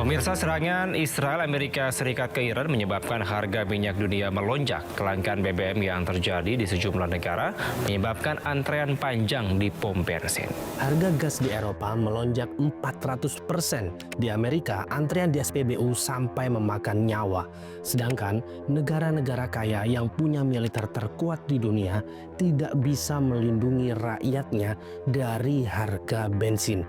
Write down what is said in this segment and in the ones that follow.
Pemirsa, serangan Israel Amerika Serikat ke Iran menyebabkan harga minyak dunia melonjak. Kelangkaan BBM yang terjadi di sejumlah negara menyebabkan antrean panjang di pom bensin. Harga gas di Eropa melonjak 400%. Di Amerika, antrean di SPBU sampai memakan nyawa. Sedangkan negara-negara kaya yang punya militer terkuat di dunia tidak bisa melindungi rakyatnya dari harga bensin.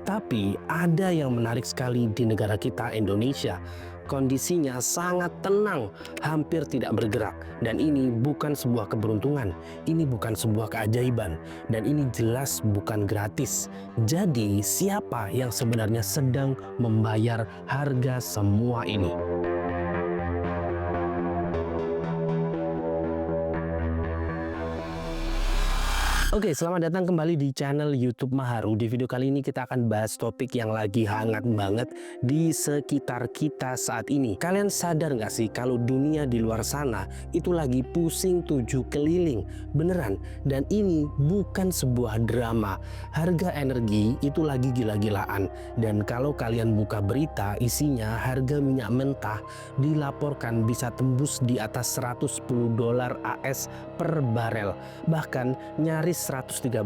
Tapi ada yang menarik sekali di negara kita, Indonesia. Kondisinya sangat tenang, hampir tidak bergerak. Dan ini bukan sebuah keberuntungan, ini bukan sebuah keajaiban. Dan ini jelas bukan gratis. Jadi siapa yang sebenarnya sedang membayar harga semua ini? Oke, selamat datang kembali di channel YouTube Maharu. Di video kali ini kita akan bahas topik yang lagi hangat banget di sekitar kita saat ini. Kalian sadar nggak sih kalau dunia di luar sana itu lagi pusing tujuh keliling? Beneran. Dan ini bukan sebuah drama. Harga energi itu lagi gila-gilaan. Dan kalau kalian buka berita, isinya harga minyak mentah dilaporkan bisa tembus di atas $110 AS per barel. Bahkan nyaris $113.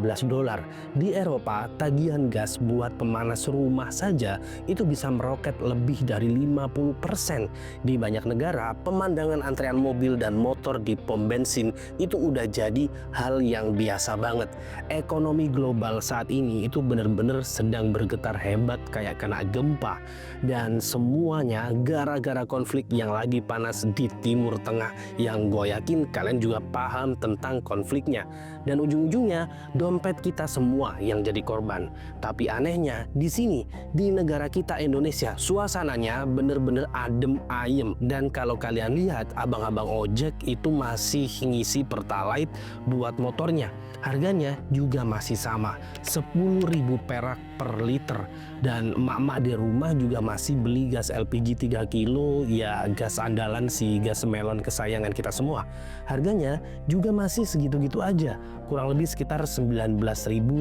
Di Eropa, tagihan gas buat pemanas rumah saja itu bisa meroket lebih dari 50%. Di banyak negara, pemandangan antrean mobil dan motor di pom bensin itu udah jadi hal yang biasa banget. Ekonomi global saat ini itu benar-benar sedang bergetar hebat kayak kena gempa. Dan semuanya gara-gara konflik yang lagi panas di Timur Tengah, yang gue yakin kalian juga paham tentang konfliknya. Dan ujung-ujungnya dompet kita semua yang jadi korban. Tapi anehnya di sini, di negara kita Indonesia, suasananya bener-bener adem ayem. Dan kalau kalian lihat, abang-abang ojek itu masih ngisi pertalite buat motornya. Harganya juga masih sama, 10.000 perak per liter. Dan emak-emak di rumah juga masih beli gas LPG 3 kilo, ya gas andalan si gas melon kesayangan kita semua. Harganya juga masih segitu-gitu aja, kurang lebih sekitar 19.000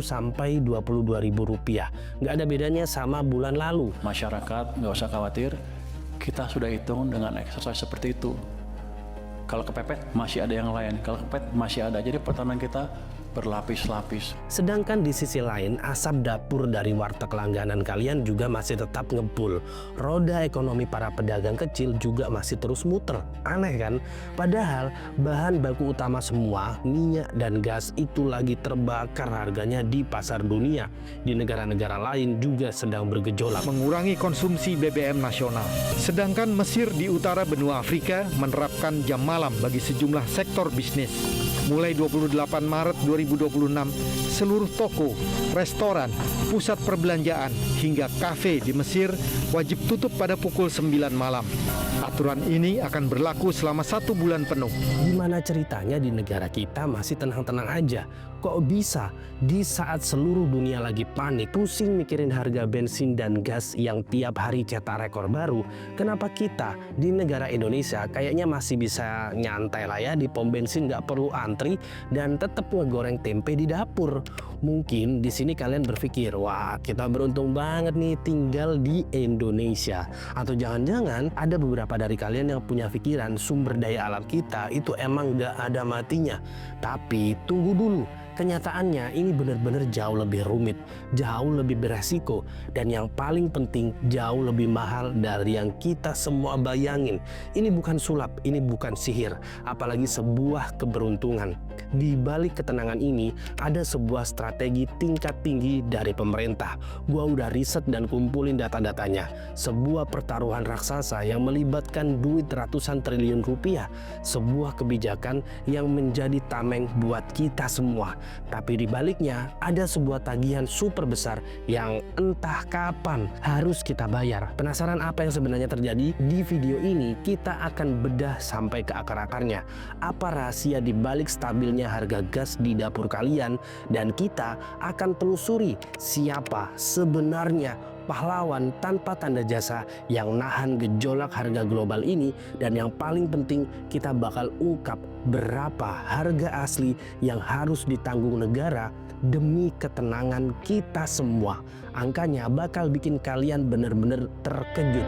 sampai 22.000 rupiah. Nggak ada bedanya sama bulan lalu. Masyarakat nggak usah khawatir, kita sudah hitung dengan exercise seperti itu. Kalau kepepet masih ada yang lain, kalau kepepet masih ada. Jadi pertanyaan kita berlapis-lapis. Sedangkan di sisi lain, asap dapur dari warteg langganan kalian juga masih tetap ngebul. Roda ekonomi para pedagang kecil juga masih terus muter. Aneh kan? Padahal bahan baku utama semua, minyak dan gas itu lagi terbakar harganya di pasar dunia. Di negara-negara lain juga sedang bergejolak. Mengurangi konsumsi BBM nasional. Sedangkan Mesir di utara benua Afrika menerapkan jam malam bagi sejumlah sektor bisnis. Mulai 28 Maret 2026, seluruh toko, restoran, pusat perbelanjaan, hingga kafe di Mesir wajib tutup pada pukul 9 malam. Aturan ini akan berlaku selama 1 bulan penuh. Gimana ceritanya di negara kita masih tenang-tenang aja? Kok bisa di saat seluruh dunia lagi panik, pusing mikirin harga bensin dan gas yang tiap hari cetak rekor baru, kenapa kita di negara Indonesia kayaknya masih bisa nyantai lah ya di pom bensin, nggak perlu antri dan tetap ngegoreng tempe di dapur? Mungkin di sini kalian berpikir, wah kita beruntung banget nih tinggal di Indonesia. Atau jangan-jangan ada beberapa dari kalian yang punya pikiran sumber daya alam kita itu emang nggak ada matinya. Tapi tunggu dulu. Kenyataannya ini benar-benar jauh lebih rumit, jauh lebih beresiko, dan yang paling penting jauh lebih mahal dari yang kita semua bayangin. Ini bukan sulap, ini bukan sihir, apalagi sebuah keberuntungan. Di balik ketenangan ini ada sebuah strategi tingkat tinggi dari pemerintah. Gua udah riset dan kumpulin data-datanya. Sebuah pertaruhan raksasa yang melibatkan duit ratusan triliun rupiah. Sebuah kebijakan yang menjadi tameng buat kita semua. Tapi di baliknya ada sebuah tagihan super besar yang entah kapan harus kita bayar. Penasaran apa yang sebenarnya terjadi? Di video ini kita akan bedah sampai ke akar-akarnya. Apa rahasia di balik stabilnya harga gas di dapur kalian? Dan kita akan telusuri siapa sebenarnya pahlawan tanpa tanda jasa yang nahan gejolak harga global ini. Dan yang paling penting, kita bakal ungkap berapa harga asli yang harus ditanggung negara demi ketenangan kita semua. Angkanya bakal bikin kalian bener-bener terkejut.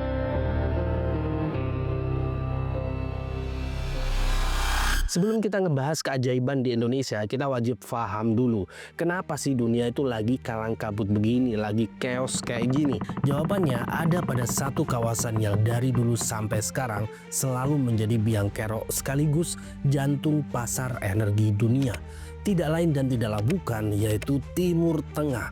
Sebelum kita ngebahas keajaiban di Indonesia, kita wajib paham dulu kenapa sih dunia itu lagi kalang kabut begini, lagi chaos kayak gini. Jawabannya ada pada satu kawasan yang dari dulu sampai sekarang selalu menjadi biang kerok sekaligus jantung pasar energi dunia. Tidak lain dan tidaklah bukan, yaitu Timur Tengah.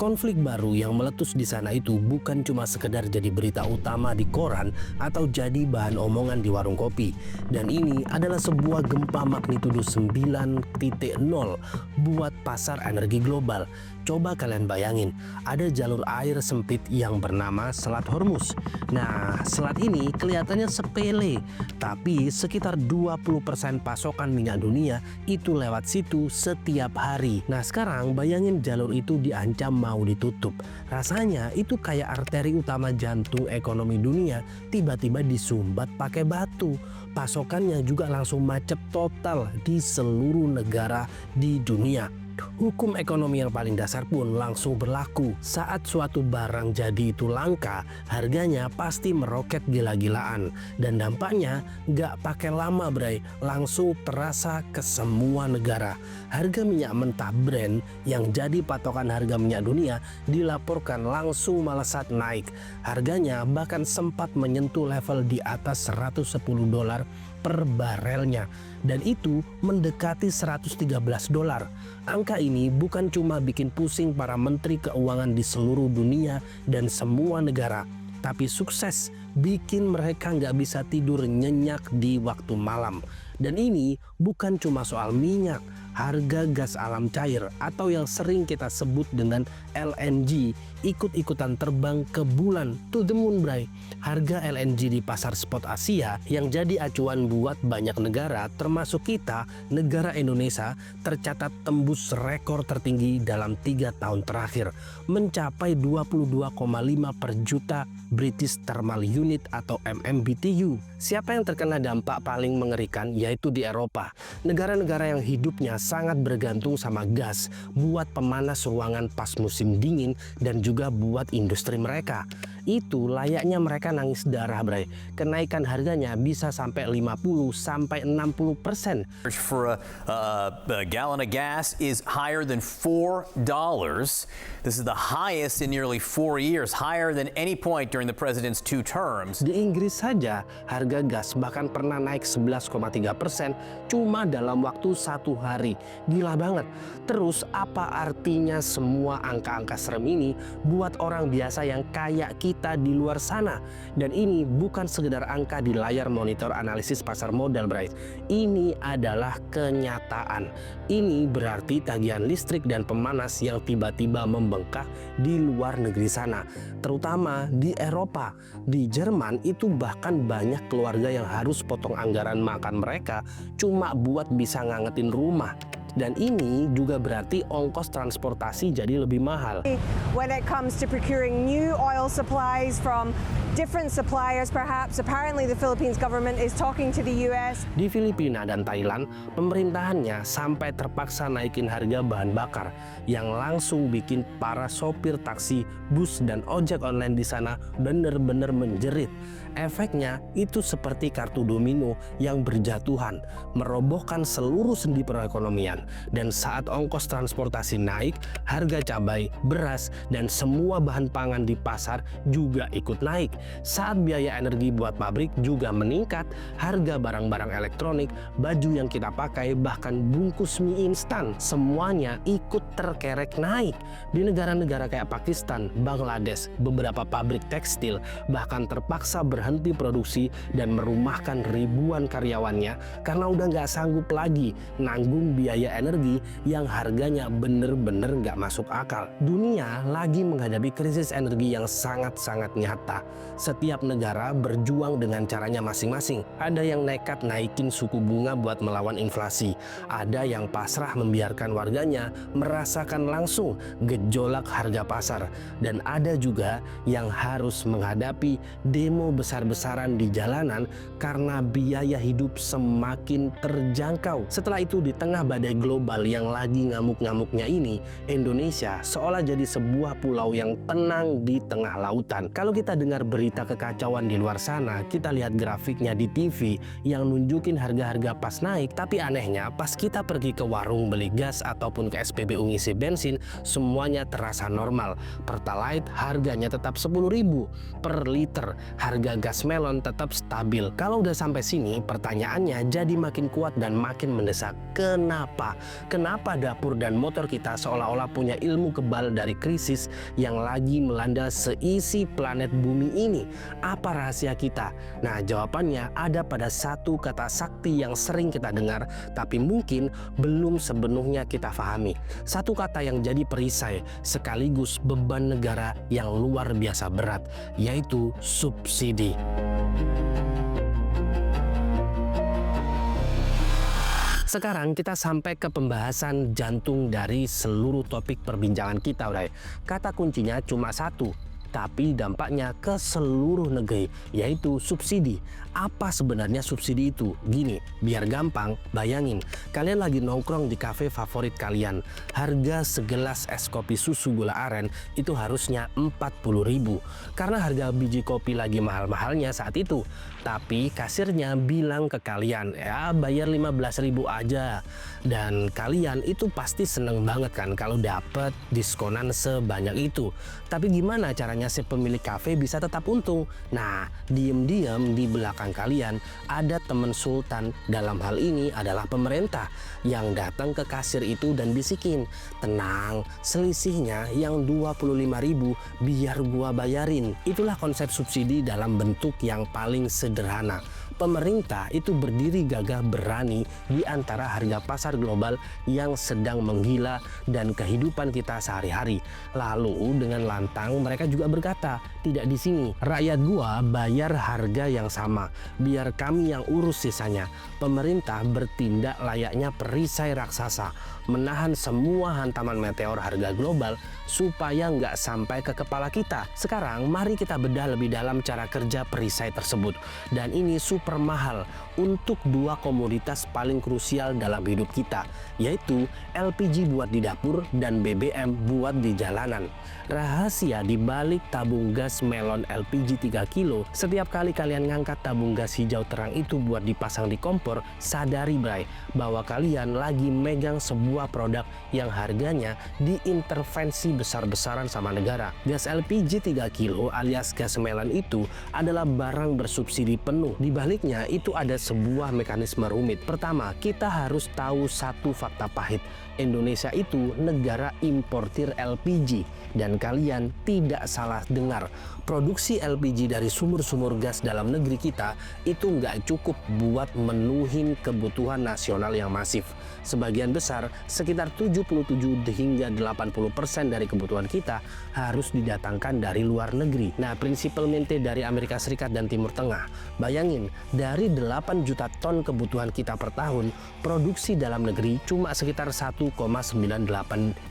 Konflik baru yang meletus di sana itu bukan cuma sekedar jadi berita utama di koran atau jadi bahan omongan di warung kopi. Dan ini adalah sebuah gempa magnitudo 9.0 buat pasar energi global. Coba kalian bayangin, ada jalur air sempit yang bernama Selat Hormuz. Nah, selat ini kelihatannya sepele, tapi sekitar 20% pasokan minyak dunia itu lewat situ setiap hari. Nah, sekarang bayangin jalur itu diancam mau ditutup. Rasanya itu kayak arteri utama jantung ekonomi dunia tiba-tiba disumbat pakai batu. Pasokannya juga langsung macet total di seluruh negara di dunia. Hukum ekonomi yang paling dasar pun langsung berlaku. Saat suatu barang jadi itu langka, harganya pasti meroket gila-gilaan. Dan dampaknya nggak pakai lama bray, langsung terasa ke semua negara. Harga minyak mentah Brent yang jadi patokan harga minyak dunia dilaporkan langsung melesat naik. Harganya bahkan sempat menyentuh level di atas $110 per barelnya. Dan itu mendekati $113. Angka ini bukan cuma bikin pusing para menteri keuangan di seluruh dunia dan semua negara, tapi sukses bikin mereka nggak bisa tidur nyenyak di waktu malam. Dan ini bukan cuma soal minyak, harga gas alam cair atau yang sering kita sebut dengan LNG ikut-ikutan terbang ke bulan, to the moon bray. Harga LNG di pasar spot Asia yang jadi acuan buat banyak negara termasuk kita, negara Indonesia, tercatat tembus rekor tertinggi dalam 3 tahun terakhir, mencapai 22,5 per juta British Thermal Unit atau MMBTU. Siapa yang terkena dampak paling mengerikan? Yaitu di Eropa. Negara-negara yang hidupnya sangat bergantung sama gas buat pemanas ruangan pas musim dingin dan juga buat industri mereka. Itu layaknya mereka nangis darah bray. Kenaikan harganya bisa sampai 50 sampai 60%. For a gallon of gas is higher than $4. This is the highest in nearly 4 years, higher than any point during the president's 2 terms. Di Inggris saja harga gas bahkan pernah naik 11,3% cuma dalam waktu 1 hari. Gila banget. Terus apa artinya semua angka-angka serem ini buat orang biasa yang kayak kita di luar sana? Dan ini bukan sekedar angka di layar monitor analisis pasar modal, Bray. Ini adalah kenyataan. Ini berarti tagihan listrik dan pemanas yang tiba-tiba membengkak di luar negeri sana, terutama di Eropa. Di Jerman itu bahkan banyak keluarga yang harus potong anggaran makan mereka cuma buat bisa ngangetin rumah. Dan ini juga berarti ongkos transportasi jadi lebih mahal. When it comes to procuring new oil supplies from different suppliers perhaps, apparently the Philippines government is talking to the US. Di Filipina dan Thailand, pemerintahannya sampai terpaksa naikin harga bahan bakar yang langsung bikin para sopir taksi, bus, dan ojek online di sana bener-bener menjerit. Efeknya itu seperti kartu domino yang berjatuhan, merobohkan seluruh sendi perekonomian. Dan saat ongkos transportasi naik, harga cabai, beras, dan semua bahan pangan di pasar juga ikut naik. Saat biaya energi buat pabrik juga meningkat, harga barang-barang elektronik, baju yang kita pakai, bahkan bungkus mie instan, semuanya ikut terkerek naik. Di negara-negara kayak Pakistan, Bangladesh, beberapa pabrik tekstil bahkan terpaksa berhenti produksi dan merumahkan ribuan karyawannya karena udah nggak sanggup lagi nanggung biaya energi yang harganya bener-bener nggak masuk akal. Dunia lagi menghadapi krisis energi yang sangat-sangat nyata. Setiap negara berjuang dengan caranya masing-masing. Ada yang nekat naikin suku bunga buat melawan inflasi. Ada yang pasrah membiarkan warganya merasakan langsung gejolak harga pasar. Dan ada juga yang harus menghadapi demo besar-besaran di jalanan karena biaya hidup semakin terjangkau. Setelah itu, di tengah badai global yang lagi ngamuk-ngamuknya ini, Indonesia seolah jadi sebuah pulau yang tenang di tengah lautan. Kalau kita dengar berita kekacauan di luar sana, kita lihat grafiknya di TV yang nunjukin harga-harga pas naik, tapi anehnya pas kita pergi ke warung beli gas ataupun ke SPBU ngisi bensin, semuanya terasa normal. Pertalite harganya tetap 10.000 per liter, harga gas melon tetap stabil. Kalau udah sampai sini, pertanyaannya jadi makin kuat dan makin mendesak. Kenapa? Kenapa dapur dan motor kita seolah-olah punya ilmu kebal dari krisis yang lagi melanda seisi planet bumi ini? Apa rahasia kita? Nah, jawabannya ada pada satu kata sakti yang sering kita dengar, tapi mungkin belum sepenuhnya kita pahami. Satu kata yang jadi perisai sekaligus beban negara yang luar biasa berat, yaitu subsidi. Sekarang kita sampai ke pembahasan jantung dari seluruh topik perbincangan kita, udah. Kata kuncinya cuma satu, tapi dampaknya ke seluruh negeri, yaitu subsidi. Apa sebenarnya subsidi itu? Gini, biar gampang, bayangin kalian lagi nongkrong di kafe favorit kalian. Harga segelas es kopi susu gula aren itu harusnya 40.000 karena harga biji kopi lagi mahal-mahalnya saat itu. Tapi kasirnya bilang ke kalian, ya bayar 15.000 aja. Dan kalian itu pasti seneng banget kan kalau dapet diskonan sebanyak itu. Tapi gimana caranya si pemilik kafe bisa tetap untung? Nah, diem-diem di belakang kalian ada temen sultan, dalam hal ini adalah pemerintah, yang datang ke kasir itu dan bisikin, tenang, selisihnya yang 25.000 biar gua bayarin. Itulah konsep subsidi dalam bentuk yang paling sederhana. Pemerintah itu berdiri gagah berani di antara harga pasar global yang sedang menggila dan kehidupan kita sehari-hari. Lalu dengan lantang mereka juga berkata, tidak di sini, rakyat gua bayar harga yang sama, biar kami yang urus sisanya. Pemerintah bertindak layaknya perisai raksasa, menahan semua hantaman meteor harga global supaya nggak sampai ke kepala kita. Sekarang mari kita bedah lebih dalam cara kerja perisai tersebut. Dan ini super mahal untuk dua komoditas paling krusial dalam hidup kita, yaitu LPG buat di dapur dan BBM buat di jalanan. Rahasia di balik tabung gas melon LPG 3 kilo, setiap kali kalian ngangkat tabung gas hijau terang itu buat dipasang di kompor, sadari bray, bahwa kalian lagi megang sebuah produk yang harganya diintervensi besar-besaran sama negara. Gas LPG 3 kilo alias gas melon itu adalah barang bersubsidi penuh. Di baliknya itu ada sebuah mekanisme rumit. Pertama, kita harus tahu satu fakta pahit. Indonesia itu negara importir LPG, dan kalian tidak salah dengar. Produksi LPG dari sumur-sumur gas dalam negeri kita itu nggak cukup buat menuhin kebutuhan nasional yang masif. Sebagian besar, sekitar 77 hingga 80% dari kebutuhan kita harus didatangkan dari luar negeri. Nah, prinsipalmente dari Amerika Serikat dan Timur Tengah. Bayangin, dari 8 juta ton kebutuhan kita per tahun, produksi dalam negeri cuma sekitar 1,98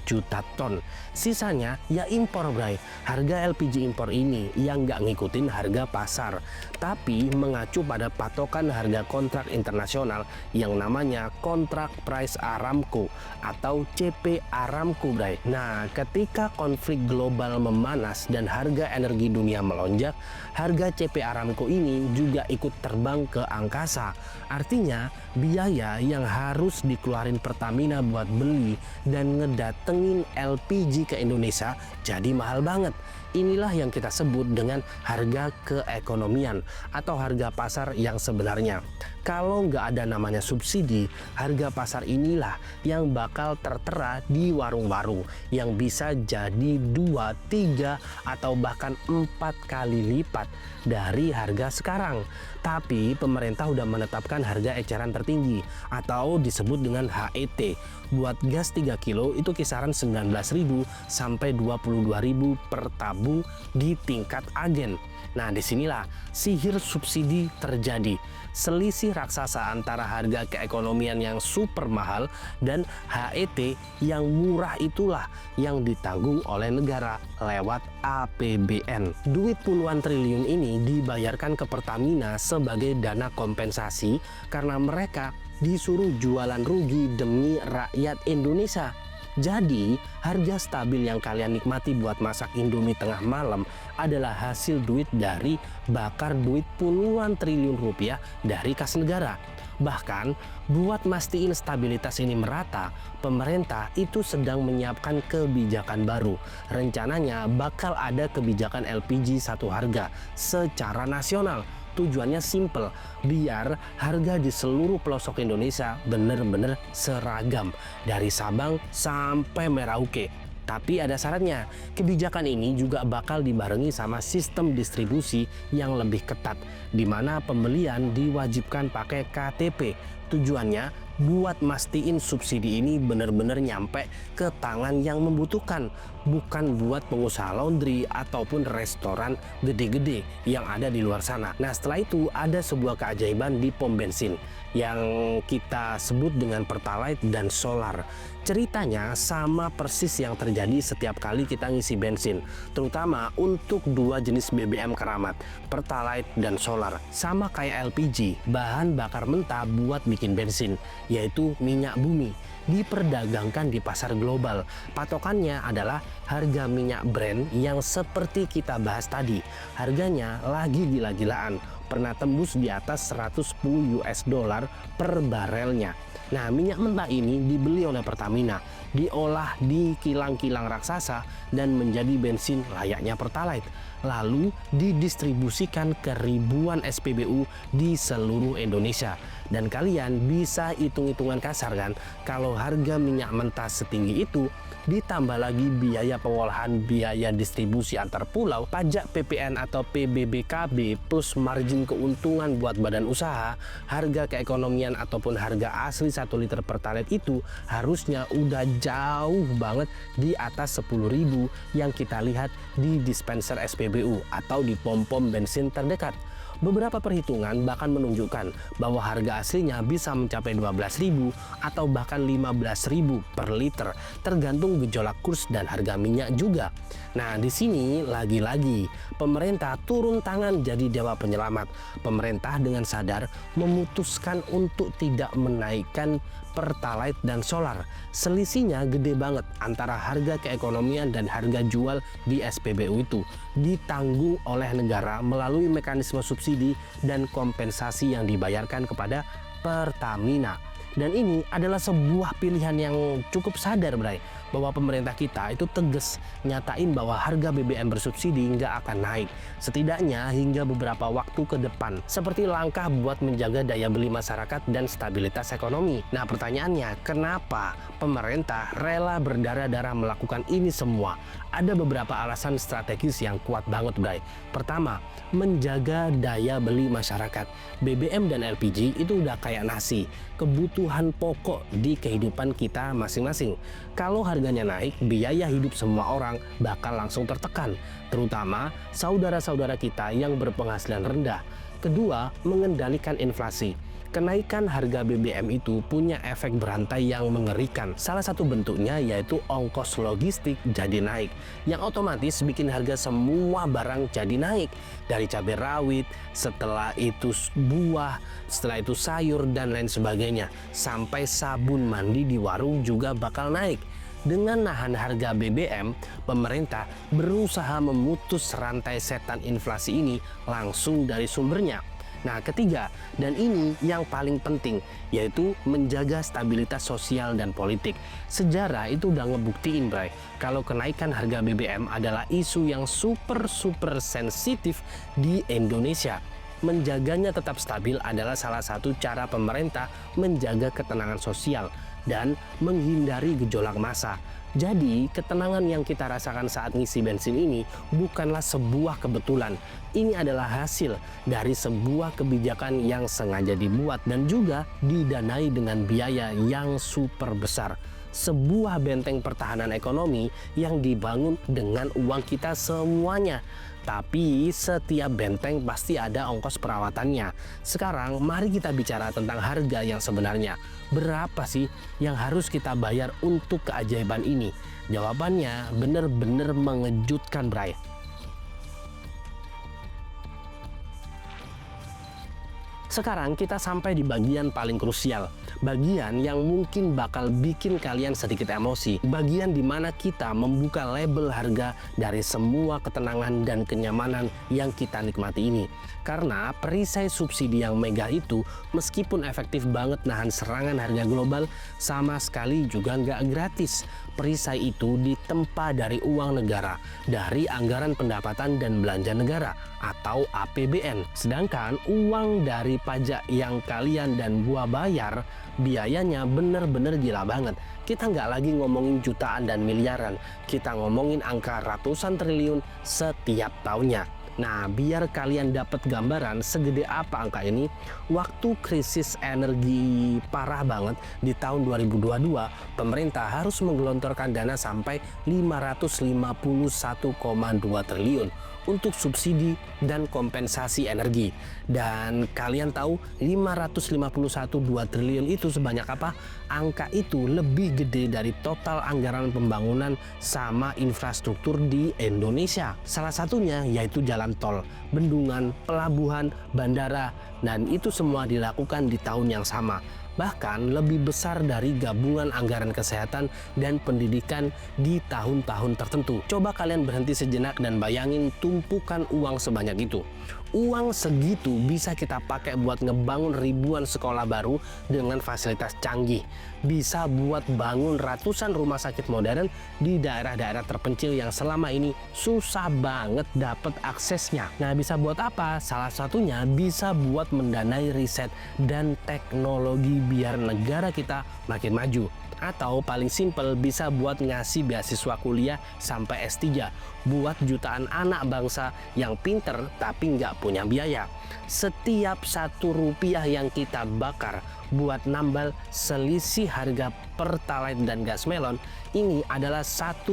juta ton. Sisanya ya impor, bray. Harga LPG impor ini yang nggak ngikutin harga pasar, tapi mengacu pada patokan harga kontrak internasional yang namanya kontrak price Aramco atau CP Aramco, bray. Nah, ketika konflik global memanas dan harga energi dunia melonjak, harga CP Aramco ini juga ikut terbang ke angkasa. Artinya, biaya yang harus dikeluarin Pertamina buat beli dan ngedatengin LPG ke Indonesia jadi mahal banget. Inilah yang kita sebut dengan harga keekonomian atau harga pasar yang sebenarnya. Kalau nggak ada namanya subsidi, harga pasar inilah yang bakal tertera di warung-warung yang bisa jadi 2, 3, atau bahkan 4 kali lipat dari harga sekarang. Tapi pemerintah udah menetapkan harga eceran tertinggi atau disebut dengan HET, buat gas 3 kilo itu kisaran 19.000 sampai 22.000 per tabung di tingkat agen. Nah, disinilah sihir subsidi terjadi. Selisih raksasa antara harga keekonomian yang super mahal dan HET yang murah itulah yang ditanggung oleh negara lewat APBN. Duit puluhan triliun ini dibayarkan ke Pertamina sebagai dana kompensasi karena mereka disuruh jualan rugi demi rakyat Indonesia. Jadi, harga stabil yang kalian nikmati buat masak Indomie tengah malam adalah hasil duit dari bakar duit puluhan triliun rupiah dari kas negara. Bahkan, buat mastiin stabilitas ini merata, pemerintah itu sedang menyiapkan kebijakan baru. Rencananya bakal ada kebijakan LPG satu harga secara nasional. Tujuannya simple, biar harga di seluruh pelosok Indonesia bener-bener seragam dari Sabang sampai Merauke. Tapi ada syaratnya, kebijakan ini juga bakal dibarengi sama sistem distribusi yang lebih ketat, di mana pembelian diwajibkan pakai KTP. Tujuannya buat mastiin subsidi ini benar-benar nyampe ke tangan yang membutuhkan, bukan buat pengusaha laundry ataupun restoran gede-gede yang ada di luar sana. Nah, setelah itu ada sebuah keajaiban di pom bensin yang kita sebut dengan Pertalite dan solar. Ceritanya sama persis yang terjadi setiap kali kita ngisi bensin, terutama untuk dua jenis BBM keramat, Pertalite dan solar. Sama kayak LPG, bahan bakar mentah buat bikin bensin, yaitu minyak bumi, diperdagangkan di pasar global. Patokannya adalah harga minyak Brent yang seperti kita bahas tadi. Harganya lagi gila-gilaan, pernah tembus di atas 110 US dollar per barelnya. Nah, minyak mentah ini dibeli oleh Pertamina, diolah di kilang-kilang raksasa dan menjadi bensin layaknya Pertalite. Lalu didistribusikan ke ribuan SPBU di seluruh Indonesia. Dan kalian bisa hitung-hitungan kasar kan, kalau harga minyak mentah setinggi itu, ditambah lagi biaya pengolahan, biaya distribusi antar pulau, pajak PPN atau PBBKB, plus margin keuntungan buat badan usaha, harga keekonomian ataupun harga asli 1 liter Pertalite itu harusnya udah jauh banget di atas 10.000 yang kita lihat di dispenser SPBU atau di pom-pom bensin terdekat. Beberapa perhitungan bahkan menunjukkan bahwa harga aslinya bisa mencapai 12.000 atau bahkan 15.000 per liter, tergantung gejolak kurs dan harga minyak juga. Nah, di sini lagi-lagi pemerintah turun tangan jadi dewa penyelamat. Pemerintah dengan sadar memutuskan untuk tidak menaikkan Pertalite dan solar. Selisihnya gede banget antara harga keekonomian dan harga jual di SPBU itu ditanggung oleh negara melalui mekanisme subsidi dan kompensasi yang dibayarkan kepada Pertamina. Dan ini adalah sebuah pilihan yang cukup sadar, Bray, bahwa pemerintah kita itu tegas nyatain bahwa harga BBM bersubsidi nggak akan naik, setidaknya hingga beberapa waktu ke depan, seperti langkah buat menjaga daya beli masyarakat dan stabilitas ekonomi. Nah, pertanyaannya, kenapa pemerintah rela berdarah-darah melakukan ini semua? Ada beberapa alasan strategis yang kuat banget, Bray. Pertama, menjaga daya beli masyarakat. BBM dan LPG itu udah kayak nasi, kebutuhan pokok di kehidupan kita masing-masing. Kalau harganya naik, biaya hidup semua orang bakal langsung tertekan, terutama saudara-saudara kita yang berpenghasilan rendah. Kedua, mengendalikan inflasi. Kenaikan harga BBM itu punya efek berantai yang mengerikan. Salah satu bentuknya yaitu ongkos logistik jadi naik, yang otomatis bikin harga semua barang jadi naik. Dari cabai rawit, setelah itu buah, setelah itu sayur dan lain sebagainya, sampai sabun mandi di warung juga bakal naik. Dengan nahan harga BBM, pemerintah berusaha memutus rantai setan inflasi ini langsung dari sumbernya. Nah, ketiga, dan ini yang paling penting, yaitu menjaga stabilitas sosial dan politik. Sejarah itu udah ngebuktiin, Bray, kalau kenaikan harga BBM adalah isu yang super sensitif di Indonesia. Menjaganya tetap stabil adalah salah satu cara pemerintah menjaga ketenangan sosial dan menghindari gejolak massa. Jadi, ketenangan yang kita rasakan saat ngisi bensin ini bukanlah sebuah kebetulan. Ini adalah hasil dari sebuah kebijakan yang sengaja dibuat dan juga didanai dengan biaya yang super besar. sebuah benteng pertahanan ekonomi yang dibangun dengan uang kita semuanya. Tapi setiap benteng pasti ada ongkos perawatannya. Sekarang mari kita bicara tentang harga yang sebenarnya. Berapa sih yang harus kita bayar untuk keajaiban ini? Jawabannya benar-benar mengejutkan, Bray. Sekarang kita sampai di bagian paling krusial, bagian yang mungkin bakal bikin kalian sedikit emosi, bagian dimana kita membuka label harga dari semua ketenangan dan kenyamanan yang kita nikmati ini. Karena perisai subsidi yang megah itu meskipun efektif banget nahan serangan harga global, sama sekali juga nggak gratis. Perisai itu ditempa dari uang negara, dari anggaran pendapatan dan belanja negara atau APBN. Sedangkan uang dari pajak yang kalian dan gua bayar, biayanya bener-bener gila banget. Kita nggak lagi ngomongin jutaan dan miliaran, kita ngomongin angka ratusan triliun setiap tahunnya. Nah, biar kalian dapat gambaran segede apa angka ini, waktu krisis energi parah banget di tahun 2022, pemerintah harus menggelontorkan dana sampai 551,2 triliun untuk subsidi dan kompensasi energi. Dan kalian tahu 551,2 triliun itu sebanyak apa? Angka itu lebih gede dari total anggaran pembangunan sama infrastruktur di Indonesia. Salah satunya yaitu jalan tol, bendungan, pelabuhan, bandara, dan itu semua dilakukan di tahun yang sama. Bahkan lebih besar dari gabungan anggaran kesehatan dan pendidikan di tahun-tahun tertentu. Coba kalian berhenti sejenak dan bayangin tumpukan uang sebanyak itu. Uang segitu bisa kita pakai buat ngebangun ribuan sekolah baru dengan fasilitas canggih. Bisa buat bangun ratusan rumah sakit modern di daerah-daerah terpencil yang selama ini susah banget dapat aksesnya. Nah, bisa buat apa? Salah satunya bisa buat mendanai riset dan teknologi biar negara kita makin maju. Atau paling simpel bisa buat ngasih beasiswa kuliah sampai S3 buat jutaan anak bangsa yang pinter tapi nggak punya biaya. Setiap Rp1 yang kita bakar buat nambal selisih harga Pertalite dan gas melon, ini adalah Rp1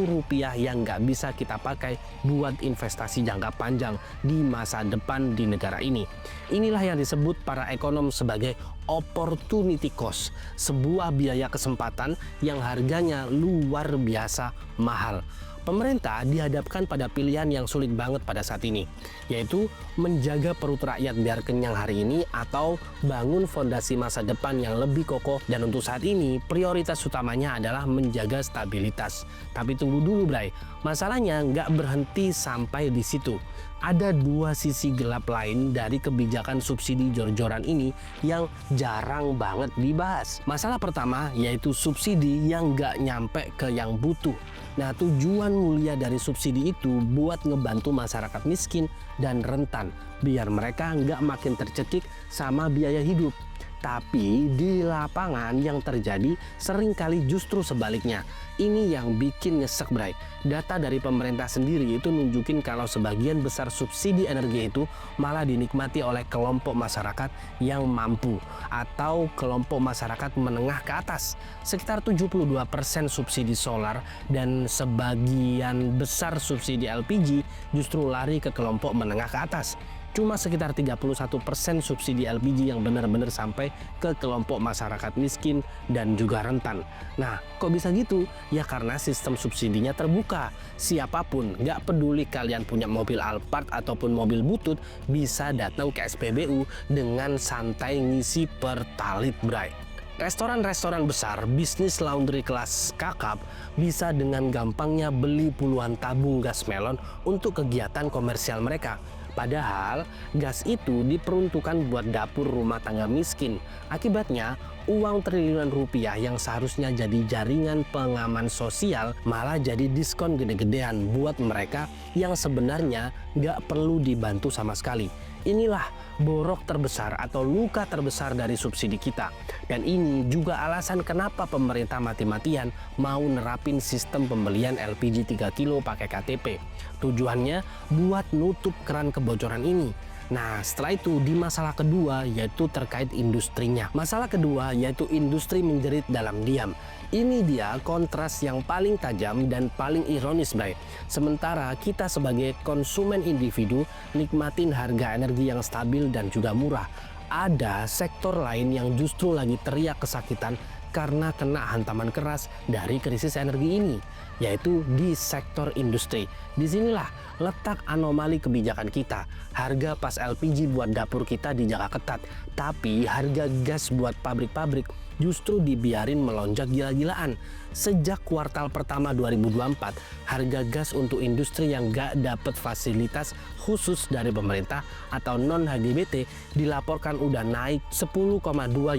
yang nggak bisa kita pakai buat investasi jangka panjang di masa depan di negara ini. Inilah yang disebut para ekonom sebagai opportunity cost, sebuah biaya kesempatan yang harganya luar biasa mahal. Pemerintah dihadapkan pada pilihan yang sulit banget pada saat ini, yaitu menjaga perut rakyat biar kenyang hari ini atau bangun fondasi masa depan yang lebih kokoh. Dan untuk saat ini prioritas utamanya adalah menjaga stabilitas. Tapi tunggu dulu, Bray, masalahnya nggak berhenti sampai di situ. Ada dua sisi gelap lain dari kebijakan subsidi jor-joran ini yang jarang banget dibahas. Masalah pertama yaitu subsidi yang nggak nyampe ke yang butuh. Nah, tujuan mulia dari subsidi itu buat ngebantu masyarakat miskin dan rentan biar mereka nggak makin tercekik sama biaya hidup. Tapi di lapangan yang terjadi seringkali justru sebaliknya. Ini yang bikin nyesek, Bray. Data dari pemerintah sendiri itu nunjukin kalau sebagian besar subsidi energi itu malah dinikmati oleh kelompok masyarakat yang mampu atau kelompok masyarakat menengah ke atas. Sekitar 72% subsidi solar dan sebagian besar subsidi LPG justru lari ke kelompok menengah ke atas. Cuma sekitar 31% subsidi LPG yang benar-benar sampai ke kelompok masyarakat miskin dan juga rentan. Nah, kok bisa gitu? Ya karena sistem subsidinya terbuka. Siapapun, nggak peduli kalian punya mobil Alphard ataupun mobil butut, bisa datang ke SPBU dengan santai ngisi Pertalite, Bray. Restoran-restoran besar, bisnis laundry kelas kakap bisa dengan gampangnya beli puluhan tabung gas melon untuk kegiatan komersial mereka. Padahal gas itu diperuntukkan buat dapur rumah tangga miskin. Akibatnya uang triliunan rupiah yang seharusnya jadi jaringan pengaman sosial malah jadi diskon gede-gedean buat mereka yang sebenarnya nggak perlu dibantu sama sekali. Inilah borok terbesar atau luka terbesar dari subsidi kita. Dan ini juga alasan kenapa pemerintah mati-matian mau nerapin sistem pembelian LPG 3 kilo pakai KTP. Tujuannya buat nutup keran kebocoran ini. Nah, setelah itu di masalah kedua yaitu terkait industrinya. Masalah kedua yaitu industri menjerit dalam diam. Ini dia kontras yang paling tajam dan paling ironis, Bray. Sementara kita sebagai konsumen individu nikmatin harga energi yang stabil dan juga murah. Ada sektor lain yang justru lagi teriak kesakitan karena kena hantaman keras dari krisis energi ini, yaitu di sektor industri. Disinilah letak anomali kebijakan kita. Harga pas LPG buat dapur kita dijaga ketat, tapi harga gas buat pabrik-pabrik justru dibiarin melonjak gila-gilaan. Sejak kuartal pertama 2024, harga gas untuk industri yang gak dapat fasilitas khusus dari pemerintah atau non-HGBT dilaporkan udah naik 10,2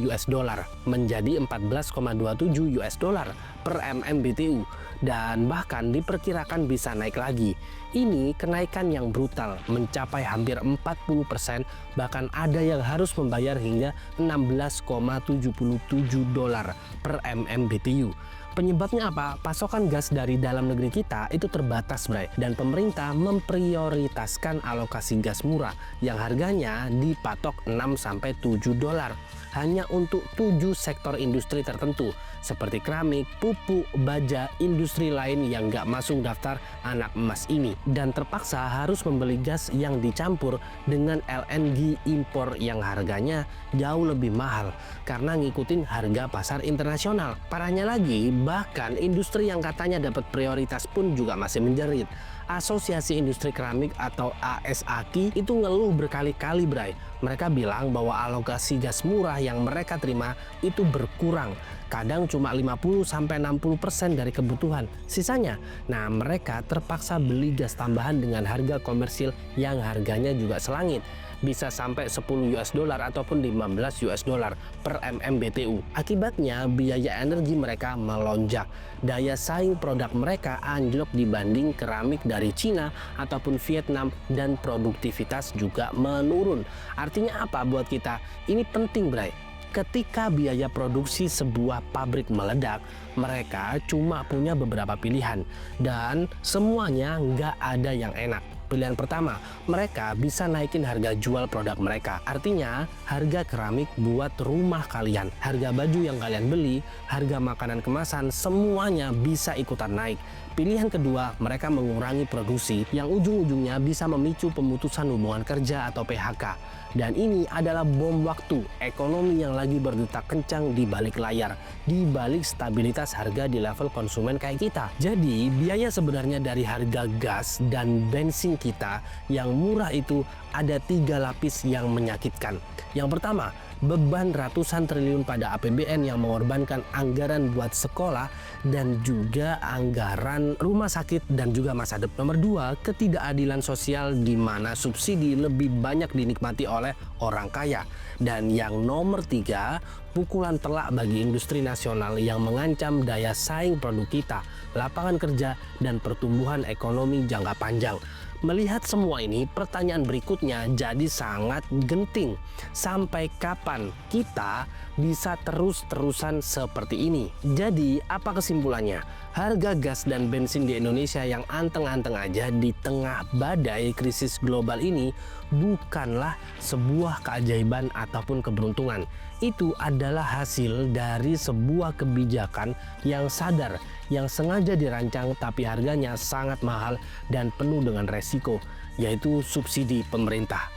US dollar menjadi 14,27 US dollar per MMBTU dan bahkan diperkirakan bisa naik lagi. Ini kenaikan yang brutal mencapai hampir 40%, bahkan ada yang harus membayar hingga 16,77 dolar per MMBTU. Penyebabnya apa? Pasokan gas dari dalam negeri kita itu terbatas, Bray. Dan pemerintah memprioritaskan alokasi gas murah yang harganya dipatok 6-7 dolar hanya untuk 7 sektor industri tertentu seperti keramik, pupuk, baja, industri lain yang nggak masuk daftar anak emas ini, dan terpaksa harus membeli gas yang dicampur dengan LNG impor yang harganya jauh lebih mahal karena ngikutin harga pasar internasional. Parahnya lagi, bahkan industri yang katanya dapat prioritas pun juga masih menjerit. Asosiasi Industri Keramik atau ASAKI itu ngeluh berkali-kali, Bray. Mereka bilang bahwa alokasi gas murah yang mereka terima itu berkurang. Kadang cuma 50-60% dari kebutuhan. Sisanya, nah mereka terpaksa beli gas tambahan dengan harga komersil yang harganya juga selangit. Bisa sampai 10 US dollar ataupun 15 US dollar per MMBTU. Akibatnya biaya energi mereka melonjak. Daya saing produk mereka anjlok dibanding keramik dari Cina ataupun Vietnam, dan produktivitas juga menurun. Artinya apa buat kita? Ini penting, Bray. Ketika biaya produksi sebuah pabrik meledak, mereka cuma punya beberapa pilihan dan semuanya nggak ada yang enak. Pilihan pertama, mereka bisa naikin harga jual produk mereka. Artinya, harga keramik buat rumah kalian, harga baju yang kalian beli, harga makanan kemasan, semuanya bisa ikutan naik. Pilihan kedua, mereka mengurangi produksi yang ujung-ujungnya bisa memicu pemutusan hubungan kerja atau PHK. Dan ini adalah bom waktu ekonomi yang lagi berdetak kencang di balik layar, di balik stabilitas harga di level konsumen kayak kita. Jadi biaya sebenarnya dari harga gas dan bensin kita yang murah itu ada 3 lapis yang menyakitkan. Yang pertama, beban ratusan triliun pada APBN yang mengorbankan anggaran buat sekolah dan juga anggaran rumah sakit dan juga masa depan. Nomor 2, ketidakadilan sosial di mana subsidi lebih banyak dinikmati oleh orang kaya. Dan yang nomor 3, pukulan telak bagi industri nasional yang mengancam daya saing produk kita, lapangan kerja, dan pertumbuhan ekonomi jangka panjang. Melihat semua ini, pertanyaan berikutnya jadi sangat genting. Sampai kapan kita bisa terus-terusan seperti ini? Jadi, apa kesimpulannya? Harga gas dan bensin di Indonesia yang anteng-anteng aja di tengah badai krisis global ini bukanlah sebuah keajaiban ataupun keberuntungan. Itu adalah hasil dari sebuah kebijakan yang sadar, yang sengaja dirancang tapi harganya sangat mahal dan penuh dengan resiko, yaitu subsidi pemerintah.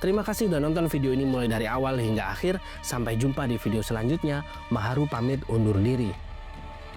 Terima kasih udah nonton video ini mulai dari awal hingga akhir. Sampai jumpa di video selanjutnya. Maharu pamit undur diri.